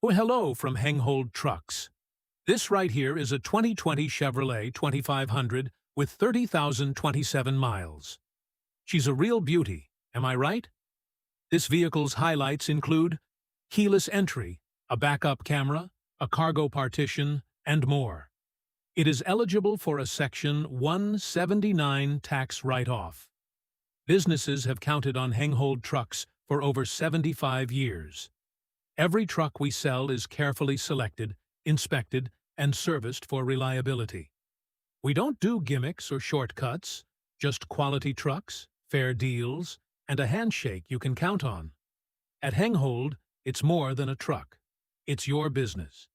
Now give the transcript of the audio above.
Oh, hello from Hengehold Trucks. This right here is a 2020 Chevrolet 2500 with 30,027 miles. She's a real beauty, am I right? This vehicle's highlights include keyless entry, a backup camera, a cargo partition, and more. It is eligible for a Section 179 tax write-off. Businesses have counted on Hengehold Trucks for over 75 years. Every truck we sell is carefully selected, inspected, and serviced for reliability. We don't do gimmicks or shortcuts, just quality trucks, fair deals, and a handshake you can count on. At Hengehold, it's more than a truck. It's your business.